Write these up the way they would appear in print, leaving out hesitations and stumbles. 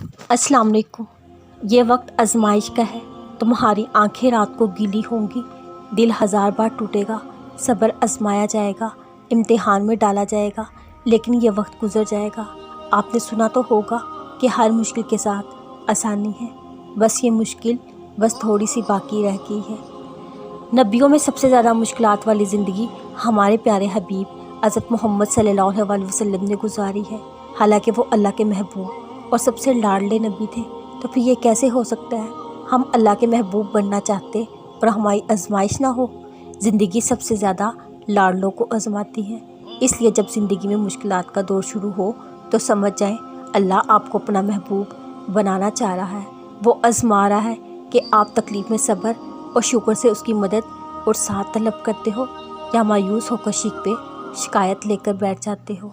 अस्सलाम वालेकुम। ये वक्त आजमाइश का है। तुम्हारी आंखें रात को गीली होंगी, दिल हज़ार बार टूटेगा, सब्र आजमाया जाएगा, इम्तिहान में डाला जाएगा, लेकिन ये वक्त गुजर जाएगा। आपने सुना तो होगा कि हर मुश्किल के साथ आसानी है, बस ये मुश्किल बस थोड़ी सी बाकी रह गई है। नबियों में सबसे ज़्यादा मुश्किलात वाली ज़िंदगी हमारे प्यारे हबीब हज़रत मोहम्मद सल्लल्लाहु अलैहि वसल्लम ने गुजारी है। हालांकि वो अल्लाह के महबूब और सबसे लाडले नबी थे, तो फिर ये कैसे हो सकता है हम अल्लाह के महबूब बनना चाहते और हमारी आजमाइश ना हो। ज़िंदगी सबसे ज़्यादा लाडलों को आजमाती है, इसलिए जब ज़िंदगी में मुश्किलात का दौर शुरू हो तो समझ जाएं अल्लाह आपको अपना महबूब बनाना चाह रहा है। वो आजमा रहा है कि आप तकलीफ़ में सब्र और शुक्र से उसकी मदद और साथ तलब करते हो या मायूस होकर शिक पे शिकायत लेकर बैठ जाते हो।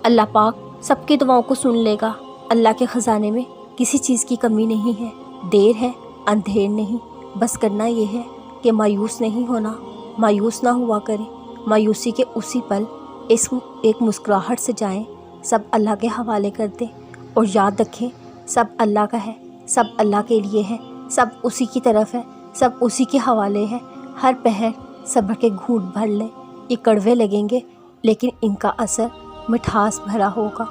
अल्लाह पाक सबकी दुआओं को सुन लेगा। अल्लाह के ख़जाने में किसी चीज़ की कमी नहीं है। देर है अंधेर नहीं, बस करना ये है कि मायूस नहीं होना, मायूस ना हुआ करें। मायूसी के उसी पल एक मुस्कुराहट से जाएं, सब अल्लाह के हवाले कर दें और याद रखें सब अल्लाह का है, सब अल्लाह के लिए है, सब उसी की तरफ है, सब उसी के हवाले है। हर पहर सब्र के घूंट भर लें। ये कड़वे लगेंगे लेकिन इनका असर मिठास भरा होगा।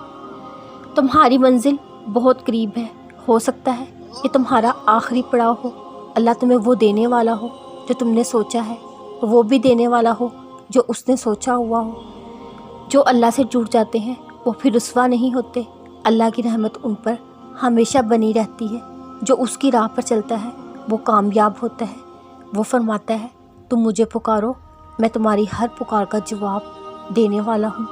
तुम्हारी मंजिल बहुत करीब है, हो सकता है ये तुम्हारा आखिरी पड़ाव हो। अल्लाह तुम्हें वो देने वाला हो जो तुमने सोचा है, वो भी देने वाला हो जो उसने सोचा हुआ हो। जो अल्लाह से जुड़ जाते हैं वो फिर रुस्वा नहीं होते। अल्लाह की रहमत उन पर हमेशा बनी रहती है। जो उसकी राह पर चलता है वो कामयाब होता है। वो फरमाता है तुम मुझे पुकारो, मैं तुम्हारी हर पुकार का जवाब देने वाला हूँ।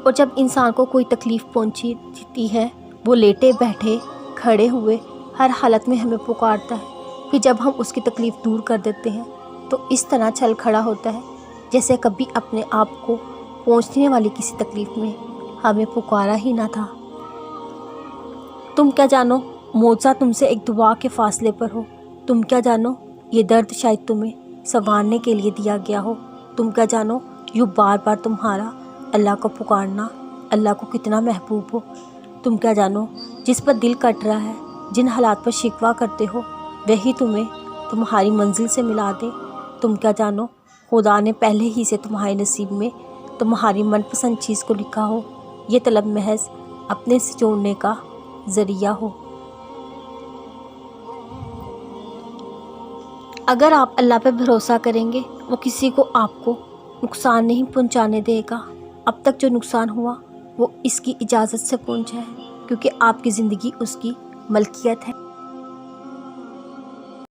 और जब इंसान को कोई तकलीफ़ पहुँचती है वो लेटे बैठे खड़े हुए हर हालत में हमें पुकारता है। फिर जब हम उसकी तकलीफ़ दूर कर देते हैं तो इस तरह चल खड़ा होता है जैसे कभी अपने आप को पहुँचने वाली किसी तकलीफ़ में हमें पुकारा ही ना था। तुम क्या जानो मौजा तुमसे एक दुआ के फासले पर हो। तुम क्या जानो ये दर्द शायद तुम्हें संवारने के लिए दिया गया हो। तुम क्या जानो यूँ बार बार तुम्हारा अल्लाह को पुकारना अल्लाह को कितना महबूब हो। तुम क्या जानो जिस पर दिल कट रहा है, जिन हालात पर शिकवा करते हो, वही तुम्हें तुम्हारी मंजिल से मिला दे। तुम क्या जानो खुदा ने पहले ही से तुम्हारे नसीब में तुम्हारी मनपसंद चीज़ को लिखा हो। ये तलब महज अपने से जोड़ने का ज़रिया हो। अगर आप अल्लाह पर भरोसा करेंगे वो किसी को आपको नुकसान नहीं पहुंचाने देगा। अब तक जो नुकसान हुआ वो इसकी इजाज़त से पहुंचा है, क्योंकि आपकी ज़िंदगी उसकी मलकियत है।